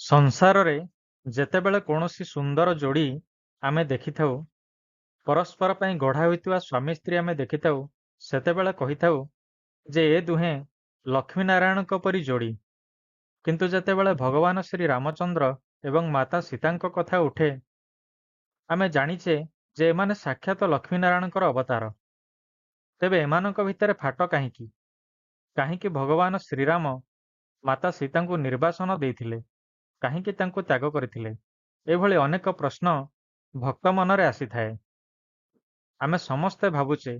ସଂସାରରେ ଯେତେବେଳେ କୌଣସି ସୁନ୍ଦର ଯୋଡ଼ି ଆମେ ଦେଖିଥାଉ, ପରସ୍ପର ପାଇଁ ଗଢ଼ା ହୋଇଥିବା ସ୍ୱାମୀ ସ୍ତ୍ରୀ ଆମେ ଦେଖିଥାଉ, ସେତେବେଳେ କହିଥାଉ ଯେ ଏ ଦୁହେଁ ଲକ୍ଷ୍ମୀନାରାୟଣଙ୍କ ପରି ଯୋଡ଼ି। କିନ୍ତୁ ଯେତେବେଳେ ଭଗବାନ ଶ୍ରୀ ରାମଚନ୍ଦ୍ର ଏବଂ ମାତା ସୀତାଙ୍କ କଥା ଉଠେ, ଆମେ ଜାଣିଛେ ଯେ ଏମାନେ ସାକ୍ଷାତ ଲକ୍ଷ୍ମୀନାରାୟଣଙ୍କର ଅବତାର। ତେବେ ଏମାନଙ୍କ ଭିତରେ ଫାଟ କାହିଁକି? କାହିଁକି ଭଗବାନ ଶ୍ରୀରାମ ମାତା ସୀତାଙ୍କୁ ନିର୍ବାସନ ଦେଇଥିଲେ? କାହିଁକି ତାଙ୍କୁ ତ୍ୟାଗ କରିଥିଲେ? ଏଭଳି ଅନେକ ପ୍ରଶ୍ନ ଭକ୍ତ ମନରେ ଆସିଥାଏ। ଆମେ ସମସ୍ତେ ଭାବୁଛେ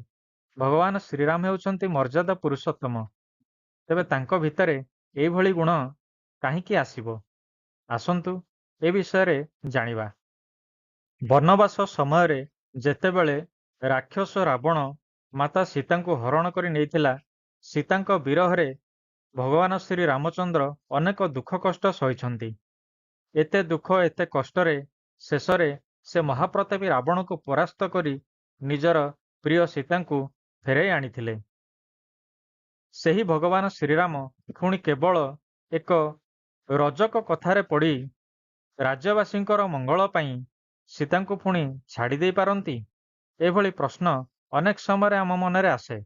ଭଗବାନ ଶ୍ରୀରାମ ହେଉଛନ୍ତି ମର୍ଯ୍ୟାଦା ପୁରୁଷୋତ୍ତମ। ତେବେ ତାଙ୍କ ଭିତରେ ଏଇଭଳି ଗୁଣ କାହିଁକି ଆସିବ? ଆସନ୍ତୁ ଏ ବିଷୟରେ ଜାଣିବା। ବନବାସ ସମୟରେ ଯେତେବେଳେ ରାକ୍ଷସ ରାବଣ ମାତା ସୀତାଙ୍କୁ ହରଣ କରି ନେଇଥିଲା, ସୀତାଙ୍କ ବିରହରେ ଭଗବାନ ଶ୍ରୀ ରାମଚନ୍ଦ୍ର ଅନେକ ଦୁଃଖ କଷ୍ଟ ସହିଛନ୍ତି। ଏତେ ଦୁଃଖ ଏତେ କଷ୍ଟରେ ଶେଷରେ ସେ ମହାପ୍ରତାପୀ ରାବଣକୁ ପରାସ୍ତ କରି ନିଜର ପ୍ରିୟ ସୀତାଙ୍କୁ ଫେରାଇ ଆଣିଥିଲେ। ସେହି ଭଗବାନ ଶ୍ରୀରାମ ପୁଣି କେବଳ ଏକ ରଜକ କଥାରେ ପଡ଼ି ରାଜ୍ୟବାସୀଙ୍କର ମଙ୍ଗଳ ପାଇଁ ସୀତାଙ୍କୁ ପୁଣି ଛାଡ଼ି ଦେଇ ପାରନ୍ତି? ଏଭଳି ପ୍ରଶ୍ନ ଅନେକ ସମୟରେ ଆମ ମନରେ ଆସେ।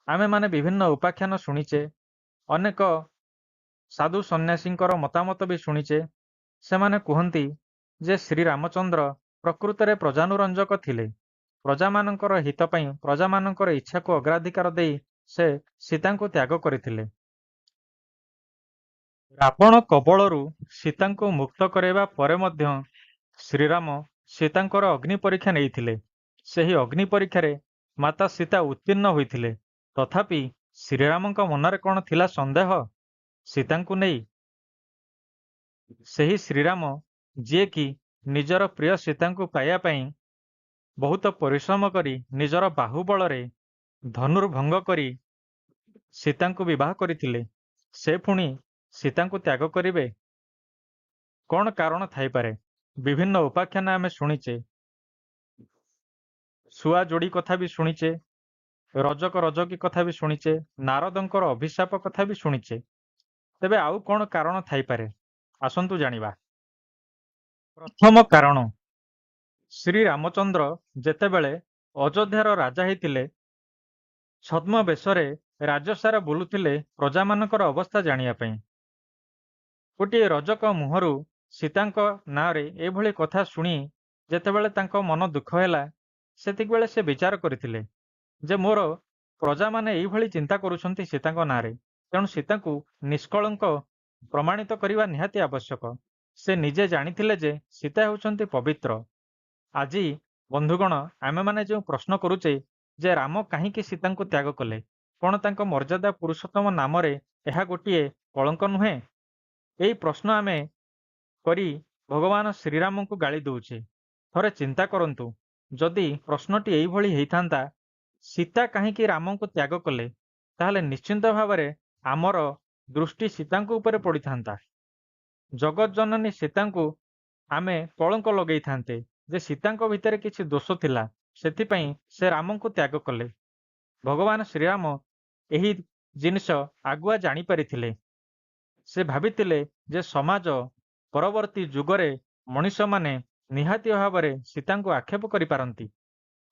ଆମେମାନେ ବିଭିନ୍ନ ଉପାଖ୍ୟାନ ଶୁଣିଛେ, ଅନେକ ସାଧୁ ସନ୍ନ୍ୟାସୀଙ୍କର ମତାମତ ବି ଶୁଣିଛେ। ସେମାନେ କୁହନ୍ତି ଯେ ଶ୍ରୀରାମଚନ୍ଦ୍ର ପ୍ରକୃତରେ ପ୍ରଜାନୁରଞ୍ଜକ ଥିଲେ। ପ୍ରଜାମାନଙ୍କର ହିତ ପାଇଁ ପ୍ରଜାମାନଙ୍କର ଇଚ୍ଛାକୁ ଅଗ୍ରାଧିକାର ଦେଇ ସେ ସୀତାଙ୍କୁ ତ୍ୟାଗ କରିଥିଲେ। ରାବଣ କବଳରୁ ସୀତାଙ୍କୁ ମୁକ୍ତ କରାଇବା ପରେ ମଧ୍ୟ ଶ୍ରୀରାମ ସୀତାଙ୍କର ଅଗ୍ନି ପରୀକ୍ଷା ନେଇଥିଲେ। ସେହି ଅଗ୍ନି ପରୀକ୍ଷାରେ ମାତା ସୀତା ଉତ୍ତୀର୍ଣ୍ଣ ହୋଇଥିଲେ। ତଥାପି ଶ୍ରୀରାମଙ୍କ ମନରେ କ'ଣ ଥିଲା ସନ୍ଦେହ ସୀତାଙ୍କୁ ନେଇ? ସେହି ଶ୍ରୀରାମ ଯିଏକି ନିଜର ପ୍ରିୟ ସୀତାଙ୍କୁ ପାଇବା ପାଇଁ ବହୁତ ପରିଶ୍ରମ କରି ନିଜର ବାହୁବଳରେ ଧନୁର୍ଭଙ୍ଗ କରି ସୀତାଙ୍କୁ ବିବାହ କରିଥିଲେ, ସେ ପୁଣି ସୀତାଙ୍କୁ ତ୍ୟାଗ କରିବେ? କ'ଣ କାରଣ ଥାଇପାରେ? ବିଭିନ୍ନ ଉପାଖ୍ୟାନ ଆମେ ଶୁଣିଛେ, ଶୁଆ ଯୋଡ଼ି କଥା ବି ଶୁଣିଛେ, ରଜକ ରଜକୀ କଥା ବି ଶୁଣିଛେ, ନାରଦଙ୍କର ଅଭିଶାପ କଥା ବି ଶୁଣିଛେ। ତେବେ ଆଉ କ'ଣ କାରଣ ଥାଇପାରେ? ଆସନ୍ତୁ ଜାଣିବା। ପ୍ରଥମ କାରଣ, ଶ୍ରୀରାମଚନ୍ଦ୍ର ଯେତେବେଳେ ଅଯୋଧ୍ୟାର ରାଜା ହେଇଥିଲେ, ଛଦ୍ମବେଶରେ ରାଜ୍ୟସାରା ବୁଲୁଥିଲେ ପ୍ରଜାମାନଙ୍କର ଅବସ୍ଥା ଜାଣିବା ପାଇଁ। ଗୋଟିଏ ରଜକ ମୁହଁରୁ ସୀତାଙ୍କ ନାଁରେ ଏଭଳି କଥା ଶୁଣି ଯେତେବେଳେ ତାଙ୍କ ମନ ଦୁଃଖ ହେଲା, ସେତିକିବେଳେ ସେ ବିଚାର କରିଥିଲେ ଯେ ମୋର ପ୍ରଜାମାନେ ଏଇଭଳି ଚିନ୍ତା କରୁଛନ୍ତି ସୀତାଙ୍କ ନାଁରେ, ତେଣୁ ସୀତାଙ୍କୁ ନିଷ୍କଳଙ୍କ ପ୍ରମାଣିତ କରିବା ନିହାତି ଆବଶ୍ୟକ। ସେ ନିଜେ ଜାଣିଥିଲେ ଯେ ସୀତା ହେଉଛନ୍ତି ପବିତ୍ର। ଆଜି ବନ୍ଧୁଗଣ, ଆମେମାନେ ଯେଉଁ ପ୍ରଶ୍ନ କରୁଛେ ଯେ ରାମ କାହିଁକି ସୀତାଙ୍କୁ ତ୍ୟାଗ କଲେ, କ'ଣ ତାଙ୍କ ମର୍ଯ୍ୟାଦା ପୁରୁଷୋତ୍ତମ ନାମରେ ଏହା ଗୋଟିଏ କଳଙ୍କ ନୁହେଁ? ଏହି ପ୍ରଶ୍ନ ଆମେ କରି ଭଗବାନ ଶ୍ରୀରାମଙ୍କୁ ଗାଳି ଦଉଛେ। ଥରେ ଚିନ୍ତା କରନ୍ତୁ, ଯଦି ପ୍ରଶ୍ନଟି ଏଇଭଳି ହେଇଥାନ୍ତା, ସୀତା କାହିଁକି ରାମଙ୍କୁ ତ୍ୟାଗ କଲେ, ତାହେଲେ ନିଶ୍ଚିନ୍ତ ଭାବରେ ଆମର ଦୃଷ୍ଟି ସୀତାଙ୍କ ଉପରେ ପଡ଼ିଥାନ୍ତା। ଜଗତଜନନୀ ସୀତାଙ୍କୁ ଆମେ କଳଙ୍କ ଲଗେଇଥାନ୍ତେ ଯେ ସୀତାଙ୍କ ଭିତରେ କିଛି ଦୋଷ ଥିଲା, ସେଥିପାଇଁ ସେ ରାମଙ୍କୁ ତ୍ୟାଗ କଲେ। ଭଗବାନ ଶ୍ରୀରାମ ଏହି ଜିନିଷ ଆଗୁଆ ଜାଣିପାରିଥିଲେ। ସେ ଭାବିଥିଲେ ଯେ ସମାଜ ପରବର୍ତ୍ତୀ ଯୁଗରେ ମଣିଷମାନେ ନିହାତି ଭାବରେ ସୀତାଙ୍କୁ ଆକ୍ଷେପ କରିପାରନ୍ତି।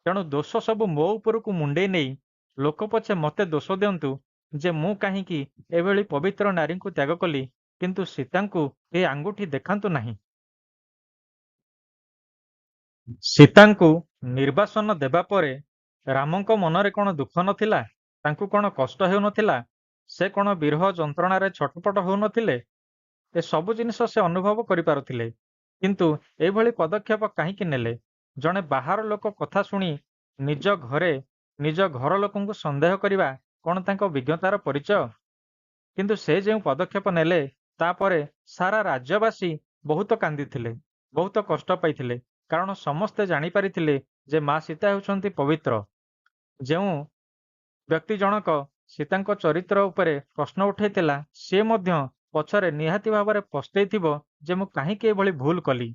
ତେଣୁ ଦୋଷ ସବୁ ମୋ ଉପରକୁ ମୁଣ୍ଡେଇ ନେଇ ଲୋକ ପଛେ ମୋତେ ଦୋଷ ଦିଅନ୍ତୁ ଯେ ମୁଁ କାହିଁକି ଏଭଳି ପବିତ୍ର ନାରୀଙ୍କୁ ତ୍ୟାଗ କଲି, କିନ୍ତୁ ସୀତାଙ୍କୁ ଏ ଆଙ୍ଗୁଠି ଦେଖାନ୍ତୁ ନାହିଁ। ସୀତାଙ୍କୁ ନିର୍ବାସନ ଦେବା ପରେ ରାମଙ୍କ ମନରେ କ'ଣ ଦୁଃଖ ନଥିଲା? ତାଙ୍କୁ କ'ଣ କଷ୍ଟ ହେଉନଥିଲା? ସେ କ'ଣ ବିରହ ଯନ୍ତ୍ରଣାରେ ଛଟପଟ ହେଉନଥିଲେ? ଏସବୁ ଜିନିଷ ସେ ଅନୁଭବ କରିପାରୁଥିଲେ। କିନ୍ତୁ ଏଭଳି ପଦକ୍ଷେପ କାହିଁକି ନେଲେ? ଜଣେ ବାହାର ଲୋକ କଥା ଶୁଣି ନିଜ ଘରେ ନିଜ ଘର ଲୋକଙ୍କୁ ସନ୍ଦେହ କରିବା କ'ଣ ତାଙ୍କ ବିଜ୍ଞତାର ପରିଚୟ? କିନ୍ତୁ ସେ ଯେଉଁ ପଦକ୍ଷେପ ନେଲେ, ତାପରେ ସାରା ରାଜ୍ୟବାସୀ ବହୁତ କାନ୍ଦିଥିଲେ, ବହୁତ କଷ୍ଟ ପାଇଥିଲେ। କାରଣ ସମସ୍ତେ ଜାଣିପାରିଥିଲେ ଯେ ମା ସୀତା ହେଉଛନ୍ତି ପବିତ୍ର। ଯେଉଁ ବ୍ୟକ୍ତି ଜଣକ ସୀତାଙ୍କ ଚରିତ୍ର ଉପରେ ପ୍ରଶ୍ନ ଉଠାଇଥିଲା, ସେ ମଧ୍ୟ ପଛରେ ନିହାତି ଭାବରେ ପସ୍ତେଇଥିବ ଯେ ମୁଁ କାହିଁକି ଏଭଳି ଭୁଲ କଲି।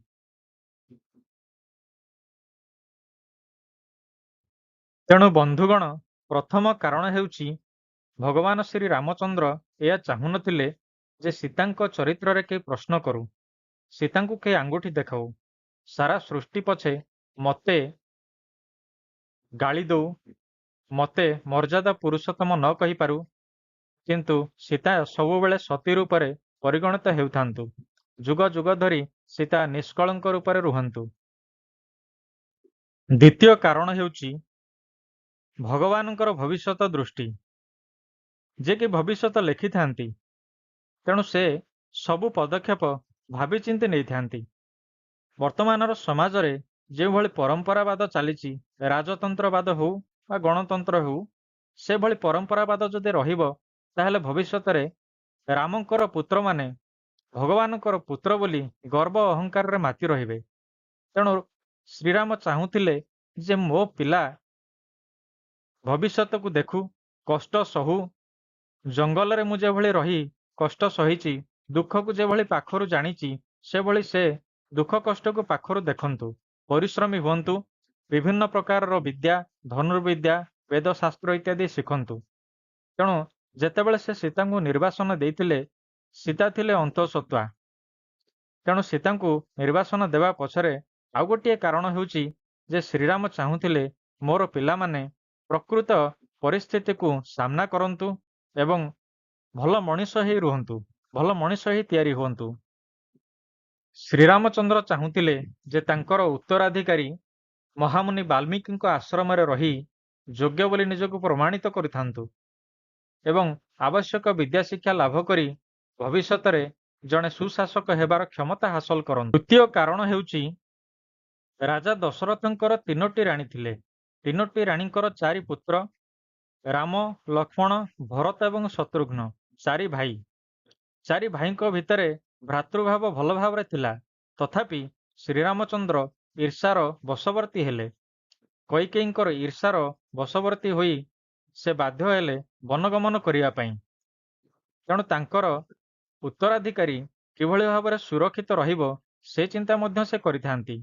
ତେଣୁ ବନ୍ଧୁଗଣ, ପ୍ରଥମ କାରଣ ହେଉଛି ଭଗବାନ ଶ୍ରୀ ରାମଚନ୍ଦ୍ର ଏହା ଚାହୁଁନଥିଲେ ଯେ ସୀତାଙ୍କ ଚରିତ୍ରରେ କେହି ପ୍ରଶ୍ନ କରୁ, ସୀତାଙ୍କୁ କେହି ଆଙ୍ଗୁଠି ଦେଖାଉ, ସାରା ସୃଷ୍ଟି ପଛେ ମତେ ଗାଳି ଦଉ, ମତେ ମର୍ଯ୍ୟାଦା ପୁରୁଷୋତ୍ତମ ନ କହିପାରୁ, କିନ୍ତୁ ସୀତା ସବୁବେଳେ ସତୀ ରୂପରେ ପରିଗଣିତ ହେଉଥାନ୍ତୁ। ଯୁଗ ଯୁଗ ଧରି ସୀତା ନିଷ୍କଳଙ୍କ ରୂପରେ ରୁହନ୍ତୁ। ଦ୍ୱିତୀୟ କାରଣ ହେଉଛି ଭଗବାନଙ୍କର ଭବିଷ୍ୟତ ଦୃଷ୍ଟି। ଯେ କି ଭବିଷ୍ୟତ ଲେଖିଥାନ୍ତି, ତେଣୁ ସେ ସବୁ ପଦକ୍ଷେପ ଭାବିଚିନ୍ତି ନେଇଥାନ୍ତି। ବର୍ତ୍ତମାନର ସମାଜରେ ଯେଉଁଭଳି ପରମ୍ପରାବାଦ ଚାଲିଛି, ରାଜତନ୍ତ୍ରବାଦ ହେଉ ବା ଗଣତନ୍ତ୍ର ହେଉ, ସେଭଳି ପରମ୍ପରାବାଦ ଯଦି ରହିବ, ତାହେଲେ ଭବିଷ୍ୟତରେ ରାମଙ୍କର ପୁତ୍ରମାନେ ଭଗବାନଙ୍କର ପୁତ୍ର ବୋଲି ଗର୍ବ ଅହଙ୍କାରରେ ମାତି ରହିବେ। ତେଣୁ ଶ୍ରୀରାମ ଚାହୁଁଥିଲେ ଯେ ମୋ ପିଲା ଭବିଷ୍ୟତକୁ ଦେଖୁ, କଷ୍ଟ ସହୁ, ଜଙ୍ଗଲରେ ମୁଁ ଯେଭଳି ରହି କଷ୍ଟ ସହିଛି, ଦୁଃଖକୁ ଯେଭଳି ପାଖରୁ ଜାଣିଛି, ସେଭଳି ସେ ଦୁଃଖ କଷ୍ଟକୁ ପାଖରୁ ଦେଖନ୍ତୁ, ପରିଶ୍ରମୀ ହୁଅନ୍ତୁ, ବିଭିନ୍ନ ପ୍ରକାରର ବିଦ୍ୟା, ଧନୁର୍ବିଦ୍ୟା, ବେଦଶାସ୍ତ୍ର ଇତ୍ୟାଦି ଶିଖନ୍ତୁ। ତେଣୁ ଯେତେବେଳେ ସେ ସୀତାଙ୍କୁ ନିର୍ବାସନ ଦେଇଥିଲେ, ସୀତା ଥିଲେ ଅନ୍ତଃସତ୍ତ୍ୱା। ତେଣୁ ସୀତାଙ୍କୁ ନିର୍ବାସନ ଦେବା ପଛରେ ଆଉ ଗୋଟିଏ କାରଣ ହେଉଛି ଯେ ଶ୍ରୀରାମ ଚାହୁଁଥିଲେ ମୋର ପିଲାମାନେ ପ୍ରକୃତ ପରିସ୍ଥିତିକୁ ସାମ୍ନା କରନ୍ତୁ ଏବଂ ଭଲ ମଣିଷ ହେଇ ରୁହନ୍ତୁ, ଭଲ ମଣିଷ ହେଇ ତିଆରି ହୁଅନ୍ତୁ। ଶ୍ରୀରାମଚନ୍ଦ୍ର ଚାହୁଁଥିଲେ ଯେ ତାଙ୍କର ଉତ୍ତରାଧିକାରୀ ମହାମୁନି ବାଲ୍ମୀକିଙ୍କ ଆଶ୍ରମରେ ରହି ଯୋଗ୍ୟ ବୋଲି ନିଜକୁ ପ୍ରମାଣିତ କରିଥାନ୍ତୁ ଏବଂ ଆବଶ୍ୟକ ବିଦ୍ୟାଶିକ୍ଷା ଲାଭ କରି ଭବିଷ୍ୟତରେ ଜଣେ ସୁଶାସକ ହେବାର କ୍ଷମତା ହାସଲ କରନ୍ତୁ। ତୃତୀୟ କାରଣ ହେଉଛି ରାଜା ଦଶରଥଙ୍କର 3ଟି ରାଣୀ ଥିଲେ। 3ଟି ରାଣୀଙ୍କର 4 ପୁତ୍ର, ରାମ, ଲକ୍ଷ୍ମଣ, ଭରତ ଏବଂ ଶତ୍ରୁଘ୍ନ, 4 ଭାଇ। 4 ଭାଇଙ୍କ ଭିତରେ ଭ୍ରାତୃଭାବ ଭଲ ଭାବରେ ଥିଲା। ତଥାପି ଶ୍ରୀରାମଚନ୍ଦ୍ର ଈର୍ଷାର ବଶବର୍ତ୍ତୀ ହେଲେ। କୈକେୟୀଙ୍କର ଈର୍ଷାର ବଶବର୍ତ୍ତୀ ହୋଇ ସେ ବାଧ୍ୟ ହେଲେ ବନଗମନ କରିବା ପାଇଁ। ତେଣୁ ତାଙ୍କର ଉତ୍ତରାଧିକାରୀ କିଭଳି ଭାବରେ ସୁରକ୍ଷିତ ରହିବ, ସେ ଚିନ୍ତା ମଧ୍ୟ ସେ କରିଥାନ୍ତି।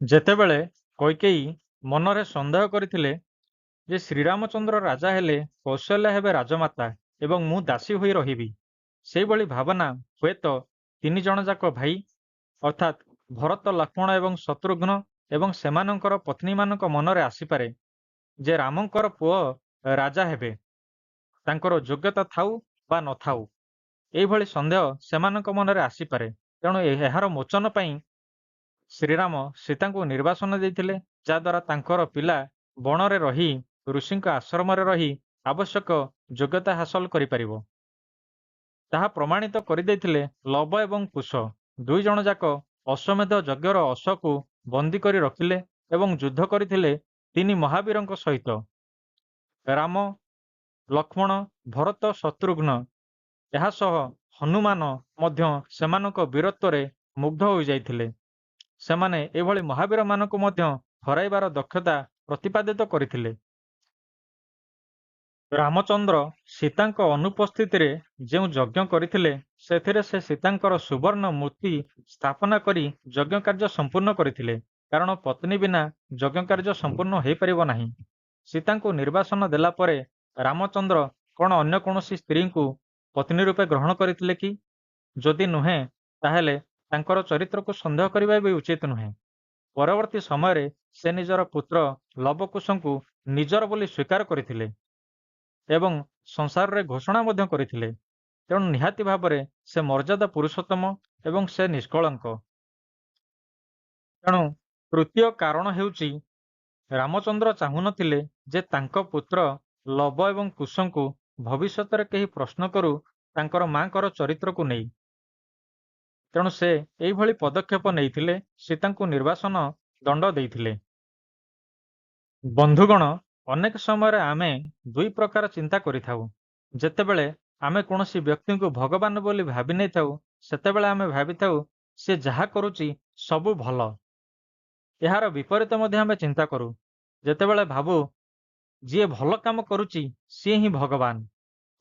ଯେତେବେଳେ କୈକେୟୀ ମନରେ ସନ୍ଦେହ କରିଥିଲେ ଯେ ଶ୍ରୀରାମଚନ୍ଦ୍ର ରାଜା ହେଲେ କୌଶଲ୍ୟା ହେବେ ରାଜମାତା ଏବଂ ମୁଁ ଦାସୀ ହୋଇ ରହିବି, ସେହିଭଳି ଭାବନା ହୁଏତ 3 ଜଣ ଯାକ ଭାଇ ଅର୍ଥାତ୍ ଭରତ, ଲକ୍ଷ୍ମଣ ଏବଂ ଶତ୍ରୁଘ୍ନ ଏବଂ ସେମାନଙ୍କର ପତ୍ନୀମାନଙ୍କ ମନରେ ଆସିପାରେ ଯେ ରାମଙ୍କର ପୁଅ ରାଜା ହେବେ, ତାଙ୍କର ଯୋଗ୍ୟତା ଥାଉ ବା ନଥାଉ। ଏହିଭଳି ସନ୍ଦେହ ସେମାନଙ୍କ ମନରେ ଆସିପାରେ। ତେଣୁ ଏହାର ମୋଚନ ପାଇଁ ଶ୍ରୀରାମ ସୀତାଙ୍କୁ ନିର୍ବାସନ ଦେଇଥିଲେ, ଯାହାଦ୍ୱାରା ତାଙ୍କର ପିଲା ବଣରେ ରହି ଋଷିଙ୍କ ଆଶ୍ରମରେ ରହି ଆବଶ୍ୟକ ଯୋଗ୍ୟତା ହାସଲ କରିପାରିବ। ତାହା ପ୍ରମାଣିତ କରିଦେଇଥିଲେ ଲବ ଏବଂ କୁଶ, 2 ଜଣ ଯାକ ଅଶ୍ୱମେଧ ଯଜ୍ଞର ଅଶ୍ୱକୁ ବନ୍ଦୀ କରି ରଖିଲେ ଏବଂ ଯୁଦ୍ଧ କରିଥିଲେ 3 ମହାବୀରଙ୍କ ସହିତ। ରାମ, ଲକ୍ଷ୍ମଣ, ଭରତ, ଶତ୍ରୁଘ୍ନ, ଏହା ସହ ହନୁମାନ ମଧ୍ୟ ସେମାନଙ୍କ ବୀରତ୍ୱରେ ମୁଗ୍ଧ ହୋଇଯାଇଥିଲେ। ସେମାନେ ଏଭଳି ମହାବୀରମାନଙ୍କୁ ମଧ୍ୟ ହରାଇବାର ଦକ୍ଷତା ପ୍ରତିପାଦିତ କରିଥିଲେ। ରାମଚନ୍ଦ୍ର ସୀତାଙ୍କ ଅନୁପସ୍ଥିତିରେ ଯେଉଁ ଯଜ୍ଞ କରିଥିଲେ, ସେଥିରେ ସେ ସୀତାଙ୍କର ସୁବର୍ଣ୍ଣ ମୂର୍ତ୍ତି ସ୍ଥାପନା କରି ଯଜ୍ଞ କାର୍ଯ୍ୟ ସମ୍ପୂର୍ଣ୍ଣ କରିଥିଲେ, କାରଣ ପତ୍ନୀ ବିନା ଯଜ୍ଞ କାର୍ଯ୍ୟ ସମ୍ପୂର୍ଣ୍ଣ ହୋଇପାରିବ ନାହିଁ। ସୀତାଙ୍କୁ ନିର୍ବାସନ ଦେଲା ପରେ ରାମଚନ୍ଦ୍ର କ'ଣ ଅନ୍ୟ କୌଣସି ସ୍ତ୍ରୀଙ୍କୁ ପତ୍ନୀ ରୂପେ ଗ୍ରହଣ କରିଥିଲେ କି? ଯଦି ନୁହେଁ, ତାହେଲେ ତାଙ୍କର ଚରିତ୍ରକୁ ସନ୍ଦେହ କରିବା ବି ଉଚିତ ନୁହେଁ। ପରବର୍ତ୍ତୀ ସମୟରେ ସେ ନିଜର ପୁତ୍ର ଲବକୁଶଙ୍କୁ ନିଜର ବୋଲି ସ୍ୱୀକାର କରିଥିଲେ ଏବଂ ସଂସାରରେ ଘୋଷଣା ମଧ୍ୟ କରିଥିଲେ। ତେଣୁ ନିହାତି ଭାବରେ ସେ ମର୍ଯ୍ୟାଦା ପୁରୁଷୋତ୍ତମ ଏବଂ ସେ ନିଷ୍କଳଙ୍କ। ତେଣୁ ତୃତୀୟ କାରଣ ହେଉଛି ରାମଚନ୍ଦ୍ର ଚାହୁଁନଥିଲେ ଯେ ତାଙ୍କ ପୁତ୍ର ଲବ ଏବଂ କୁଶଙ୍କୁ ଭବିଷ୍ୟତରେ କେହି ପ୍ରଶ୍ନ କରୁ ତାଙ୍କର ମାଙ୍କର ଚରିତ୍ରକୁ ନେଇ। ତେଣୁ ସେ ଏଇଭଳି ପଦକ୍ଷେପ ନେଇଥିଲେ, ସୀତାଙ୍କୁ ନିର୍ବାସନ ଦଣ୍ଡ ଦେଇଥିଲେ। ବନ୍ଧୁଗଣ, ଅନେକ ସମୟରେ ଆମେ 2 ପ୍ରକାର ଚିନ୍ତା କରିଥାଉ। ଯେତେବେଳେ ଆମେ କୌଣସି ବ୍ୟକ୍ତିଙ୍କୁ ଭଗବାନ ବୋଲି ଭାବି ନେଇଥାଉ, ସେତେବେଳେ ଆମେ ଭାବିଥାଉ ସେ ଯାହା କରୁଛି ସବୁ ଭଲ। ଏହାର ବିପରୀତ ମଧ୍ୟ ଆମେ ଚିନ୍ତା କରୁ। ଯେତେବେଳେ ଭାବୁ ଯିଏ ଭଲ କାମ କରୁଛି ସିଏ ହିଁ ଭଗବାନ।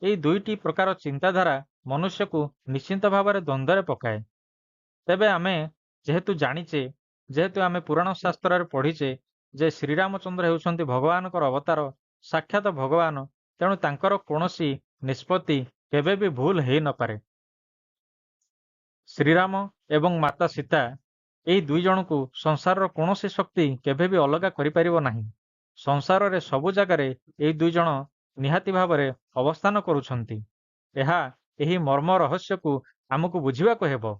ଏହି 2ଟି ପ୍ରକାର ଚିନ୍ତାଧାରା ମନୁଷ୍ୟକୁ ନିଶ୍ଚିନ୍ତ ଭାବରେ ଦ୍ୱନ୍ଦ୍ୱରେ ପକାଏ। ତେବେ ଆମେ ଯେହେତୁ ଜାଣିଛେ, ଯେହେତୁ ଆମେ ପୁରାଣ ଶାସ୍ତ୍ରରେ ପଢ଼ିଛେ ଯେ ଶ୍ରୀରାମଚନ୍ଦ୍ର ହେଉଛନ୍ତି ଭଗବାନଙ୍କର ଅବତାର, ସାକ୍ଷାତ ଭଗବାନ, ତେଣୁ ତାଙ୍କର କୌଣସି ନିଷ୍ପତ୍ତି କେବେ ବି ଭୁଲ ହେଇ ନପାରେ। ଶ୍ରୀରାମ ଏବଂ ମାତା ସୀତା ଏହି ଦୁଇ ଜଣଙ୍କୁ ସଂସାରର କୌଣସି ଶକ୍ତି କେବେ ବି ଅଲଗା କରିପାରିବ ନାହିଁ। ସଂସାରରେ ସବୁ ଜାଗାରେ ଏହି ଦୁଇ ଜଣ ନିହାତି ଭାବରେ ଅବସ୍ଥାନ କରୁଛନ୍ତି। ଏହା ଏହି ମର୍ମ ରହସ୍ୟକୁ ଆମକୁ ବୁଝିବାକୁ ହେବ।